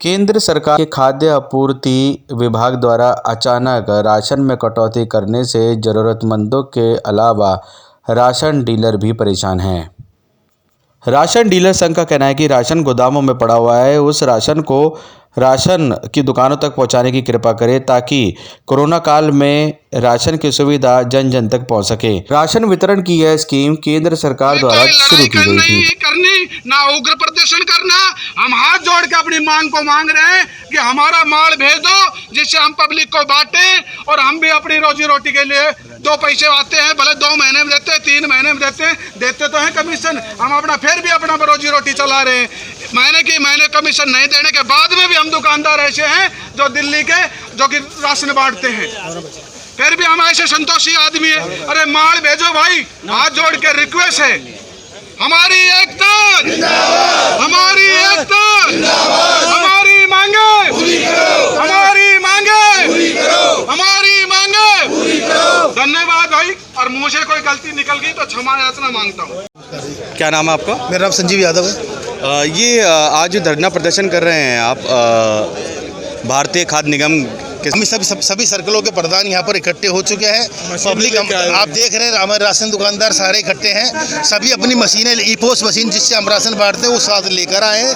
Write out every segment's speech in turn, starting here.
केंद्र सरकार के खाद्य आपूर्ति विभाग द्वारा अचानक राशन में कटौती करने से जरूरतमंदों के अलावा राशन डीलर भी परेशान हैं। राशन डीलर संघ का कहना है कि राशन गोदामों में पड़ा हुआ है, उस राशन को राशन की दुकानों तक पहुंचाने की कृपा करें ताकि कोरोना काल में राशन की सुविधा जन जन तक पहुंच सके। राशन वितरण की यह स्कीम केंद्र सरकार द्वारा शुरू की गई थी। करनी ना उग्र प्रदर्शन करना, हम हाथ जोड़ के अपनी मांग को मांग रहे हैं कि हमारा माल भेज दो जिससे हम पब्लिक को बांटें और हम भी अपनी रोजी रोटी के लिए दो पैसे आते हैं, भले 2 महीने में देते हैं, 3 महीने में देते तो हैं कमीशन, हम अपना फिर भी अपना रोजी रोटी चला रहे हैं। महीने कमीशन नहीं देने के बाद में भी हम दुकानदार ऐसे हैं जो दिल्ली के जो कि राशन बांटते हैं, फिर भी हम ऐसे संतोषी आदमी है। अरे माल भेजो भाई, हाथ जोड़ के रिक्वेस्ट है, हमारी एकता, हमारी एकता, हमारी मांगे, हमारी मांगे, हमारी मांगे। धन्यवाद भाई, और मुझे कोई गलती निकल गई तो क्षमा याचना मांगता हूँ। क्या नाम है आपका? मेरा नाम संजीव यादव है। ये आज धरना प्रदर्शन कर रहे हैं आप भारतीय खाद्य निगम के, हम सभी सर्कलों के प्रधान यहाँ पर इकट्ठे हो चुके हैं। पब्लिक आप देख रहे हैं, हमारे राशन दुकानदार सारे इकट्ठे हैं, सभी अपनी मशीनें, ई-पोस्ट मशीन जिससे हम राशन बांटते हैं वो साथ लेकर आए हैं।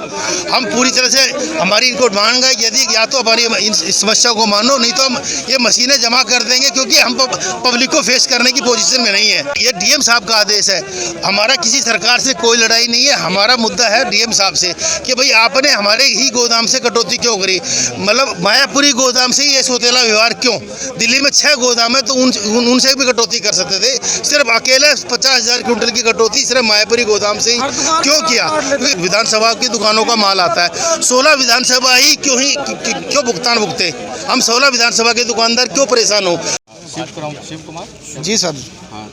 हम पूरी तरह से हमारी इनको मांग है, यदि या तो हमारी इस समस्या को मानो, नहीं तो हम ये मशीनें जमा कर देंगे, क्योंकि हम पब्लिक को फेस करने की पोजीशन में नहीं है। ये डीएम साहब का आदेश है, हमारा किसी सरकार से कोई लड़ाई नहीं है। हमारा मुद्दा है डीएम साहब से कि भाई आपने हमारे ही गोदाम से कटौती क्यों करी, मतलब मायापुरी गोदाम से ये सौतेला व्यवहार क्यों? दिल्ली में 6 गोदाम है तो उनसे भी कटौती कर सकते थे, सिर्फ अकेले 50,000 क्विंटल की कटौती सिर्फ मायापुरी गोदाम से ही क्यों किया? क्योंकि विधानसभा की दुकानों का माल आता है, 16 विधानसभा ही क्यों भुगतान भुगते? हम 16 विधानसभा के दुकानदार क्यों परेशान हो? शिव कुमार जी सर। हाँ,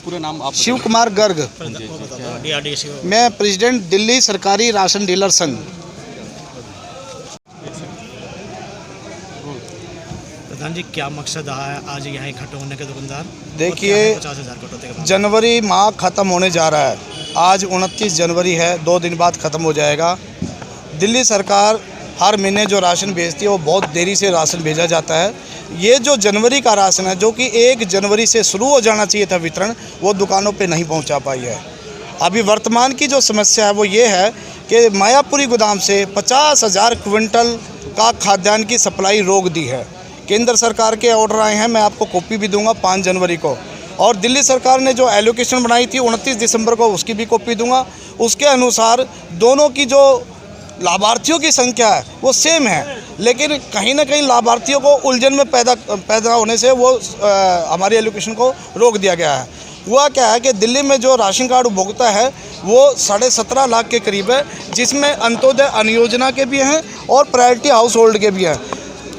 पूरा नाम आप? शिव कुमार गर्ग, मैं प्रेसिडेंट दिल्ली सरकारी राशन डीलर संघ। प्रधान जी, क्या मकसद रहा है आज यहाँ इकट्ठे होने के दुकानदार? देखिए, 50,000 कटौती के जनवरी माह ख़त्म होने जा रहा है, आज 29 जनवरी है, 2 दिन बाद ख़त्म हो जाएगा। दिल्ली सरकार हर महीने जो राशन भेजती है वो बहुत देरी से राशन भेजा जाता है। ये जो जनवरी का राशन है, जो कि 1 जनवरी से शुरू हो जाना चाहिए था वितरण, वो दुकानों पे नहीं पहुंचा पाई है। अभी वर्तमान की जो समस्या है वो ये है कि मायापुरी गोदाम से 50,000 क्विंटल का खाद्यान्न की सप्लाई रोक दी है। केंद्र सरकार के ऑर्डर आए हैं, मैं आपको कॉपी भी दूंगा 5 जनवरी को, और दिल्ली सरकार ने जो एलोकेशन बनाई थी 29 दिसंबर को, उसकी भी कॉपी दूंगा। उसके अनुसार दोनों की जो लाभार्थियों की संख्या है वो सेम है, लेकिन कहीं ना कहीं लाभार्थियों को उलझन में पैदा होने से वो हमारी एलोकेशन को रोक दिया गया है। हुआ क्या है कि दिल्ली में जो राशन कार्ड उपभोक्ता है वो 17.5 लाख के करीब है, जिसमें अंत्योदय अन्न योजना के भी हैं और प्रायोरिटी हाउस होल्ड के भी हैं।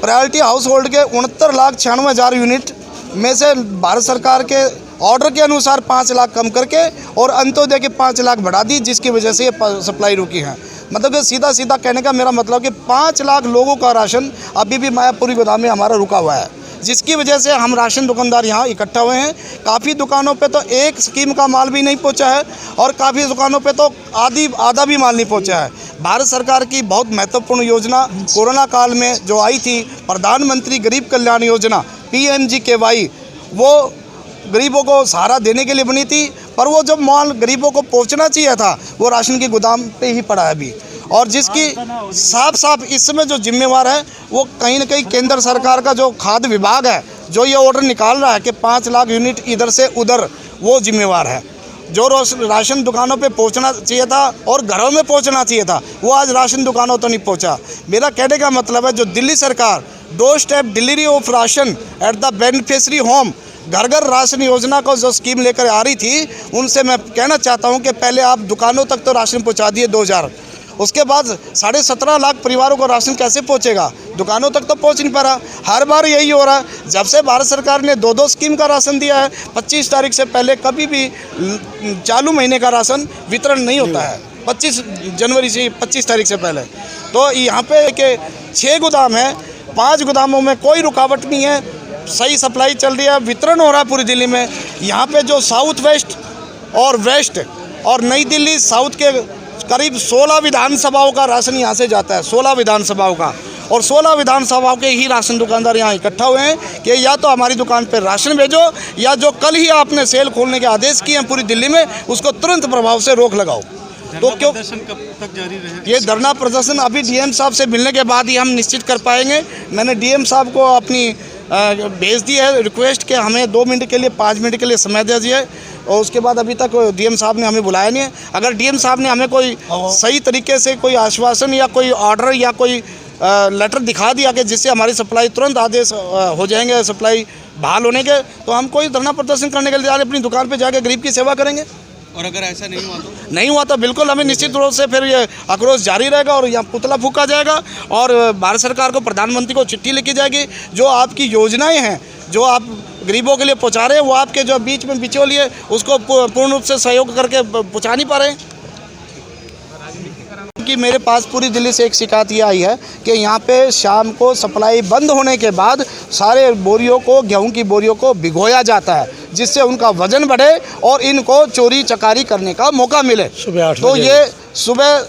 प्रायोरिटी हाउस होल्ड के 69,96,000 यूनिट में से भारत सरकार के ऑर्डर के अनुसार 5 लाख कम करके और अंत्योदय के 5 लाख बढ़ा दी, जिसकी वजह से ये सप्लाई रुकी है। मतलब कि सीधा कहने का मेरा मतलब कि 5 लाख लोगों का राशन अभी भी मायापुरी गोदाम में हमारा रुका हुआ है, जिसकी वजह से हम राशन दुकानदार यहाँ इकट्ठा हुए हैं। काफ़ी दुकानों पे तो एक स्कीम का माल भी नहीं पहुँचा है और काफ़ी दुकानों पे तो आधा भी माल नहीं पहुँचा है। भारत सरकार की बहुत महत्वपूर्ण योजना कोरोना काल में जो आई थी, प्रधानमंत्री गरीब कल्याण योजना PMGKY, वो गरीबों को सहारा देने के लिए बनी थी, पर वो जब माल गरीबों को पहुंचना चाहिए था वो राशन के गोदाम पे ही पड़ा है अभी, और जिसकी साफ इस समय जो जिम्मेवार है वो कहीं ना कहीं केंद्र सरकार का जो खाद्य विभाग है, जो ये ऑर्डर निकाल रहा है कि 5 लाख यूनिट इधर से उधर, वो जिम्मेवार है। जो राशन दुकानों पे पहुंचना चाहिए था और घरों में पहुंचना चाहिए था, वो आज राशन दुकानों तो नहीं पहुंचा। मेरा कहने का मतलब है, जो दिल्ली सरकार door step delivery of ration at the beneficiary home, घर राशन योजना को जो स्कीम लेकर आ रही थी, उनसे मैं कहना चाहता हूं कि पहले आप दुकानों तक तो राशन पहुंचा दिए 2000, उसके बाद 17.5 लाख परिवारों को राशन कैसे पहुंचेगा? दुकानों तक तो पहुंच नहीं पा रहा। हर बार यही हो रहा है। जब से भारत सरकार ने 2 स्कीम का राशन दिया है, 25 तारीख से पहले कभी भी चालू महीने का राशन वितरण नहीं होता है, 25 जनवरी से 25 तारीख से पहले। तो यहाँ पे के 6 गोदाम है, 5 गोदामों में कोई रुकावट नहीं है, सही सप्लाई चल रही है, वितरण हो रहा है पूरी दिल्ली में। यहाँ पे जो साउथ वेस्ट और वेस्ट और नई दिल्ली साउथ के करीब 16 विधानसभाओं का राशन यहाँ से जाता है, 16 विधानसभाओं का। और 16 विधानसभाओं के ही राशन दुकानदार यहाँ इकट्ठा हुए हैं कि या तो हमारी दुकान पर राशन भेजो, या जो कल ही आपने सेल खोलने के आदेश किए हैं पूरी दिल्ली में, उसको तुरंत प्रभाव से रोक लगाओ। तो क्यों कब तक जारी रहे? ये धरना प्रदर्शन अभी डीएम साहब से मिलने के बाद ही हम निश्चित कर पाएंगे। मैंने डीएम साहब को अपनी भेज दी है रिक्वेस्ट कि हमें 2 मिनट के लिए 5 मिनट के लिए समय दे दिए, और उसके बाद अभी तक डीएम साहब ने हमें बुलाया नहीं है। अगर डीएम साहब ने हमें कोई सही तरीके से कोई आश्वासन या कोई ऑर्डर या कोई लेटर दिखा दिया कि जिससे हमारी सप्लाई तुरंत आदेश हो जाएंगे सप्लाई बहाल होने के, तो हम कोई धरना प्रदर्शन करने के लिए अपनी दुकान पर जाकर गरीब की सेवा करेंगे। और अगर ऐसा नहीं हुआ तो बिल्कुल हमें निश्चित रूप से फिर ये आक्रोश जारी रहेगा और यहाँ पुतला फूका जाएगा, और भारत सरकार को, प्रधानमंत्री को चिट्ठी लिखी जाएगी। जो आपकी योजनाएं हैं जो आप गरीबों के लिए पहुँचा रहे हैं, वो आपके जो बीच में बिचौलिए उसको पूर्ण रूप से सहयोग करके पहुँचा नहीं पा रहे हैं। कि मेरे पास पूरी दिल्ली से एक शिकायत ये आई है कि यहाँ पे शाम को सप्लाई बंद होने के बाद सारे बोरियों को, गेहूं की बोरियों को भिगोया जाता है, जिससे उनका वजन बढ़े और इनको चोरी चकारी करने का मौका मिले। तो ये सुबह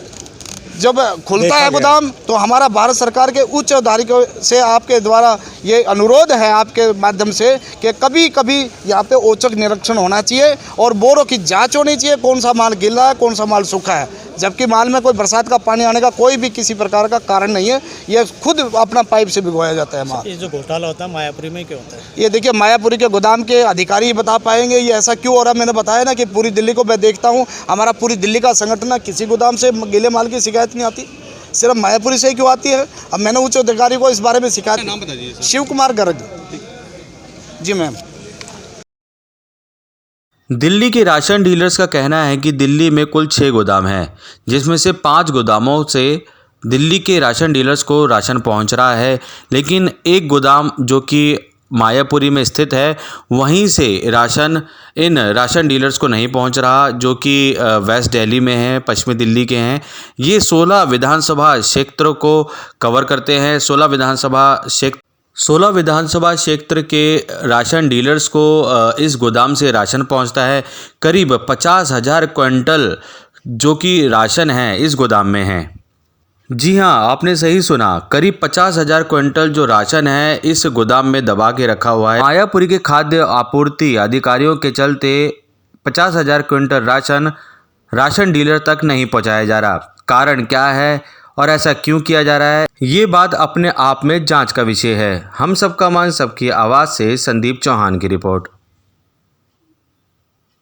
जब खुलता है गोदाम, तो हमारा भारत सरकार के उच्च अधिकारियों से आपके द्वारा ये अनुरोध है आपके माध्यम से कि कभी कभी यहाँ पे औचक निरीक्षण होना चाहिए और बोरों की जांच होनी चाहिए, कौन सा माल गीला है, कौन सा माल सूखा है। जबकि माल में कोई बरसात का पानी आने का कोई भी किसी प्रकार का कारण नहीं है, ये खुद अपना पाइप से भिगोया जाता है माल। ये जो घोटाला होता है मायापुरी में क्यों होता है? ये देखिए, मायापुरी के गोदाम के अधिकारी ही बता पाएंगे ये ऐसा क्यों हो रहा है। मैंने बताया ना कि पूरी दिल्ली को मैं देखता हूँ, हमारा पूरी दिल्ली का संगठन है, किसी गोदाम से गीले माल की शिकायत नहीं आती, सिर्फ मायापुरी से ही क्यों आती है। अब मैंने उच्च अधिकारी को इस बारे में शिकायत। नाम बता दीजिए। शिव कुमार गर्ग। जी मैम। दिल्ली के राशन डीलर्स का कहना है कि दिल्ली में कुल 6 गोदाम हैं, जिसमें से 5 गोदामों से दिल्ली के राशन डीलर्स को राशन पहुंच रहा है, लेकिन एक गोदाम जो कि मायापुरी में स्थित है, वहीं से राशन इन राशन डीलर्स को नहीं पहुंच रहा, जो कि वेस्ट दिल्ली में है, पश्चिमी दिल्ली के हैं। ये 16 विधानसभा क्षेत्रों को कवर करते हैं। 16 विधानसभा क्षेत्र के राशन डीलर्स को इस गोदाम से राशन पहुंचता है। करीब 50,000 क्विंटल जो कि राशन है इस गोदाम में है। जी हां, आपने सही सुना, करीब 50,000 क्विंटल जो राशन है इस गोदाम में दबा के रखा हुआ है। मायापुरी के खाद्य आपूर्ति अधिकारियों के चलते 50,000 क्विंटल राशन डीलर तक नहीं पहुंचाया जा रहा। कारण क्या है और ऐसा क्यों किया जा रहा है, ये बात अपने आप में जांच का विषय है। हम सबका मन, सबकी आवाज़ से संदीप चौहान की रिपोर्ट।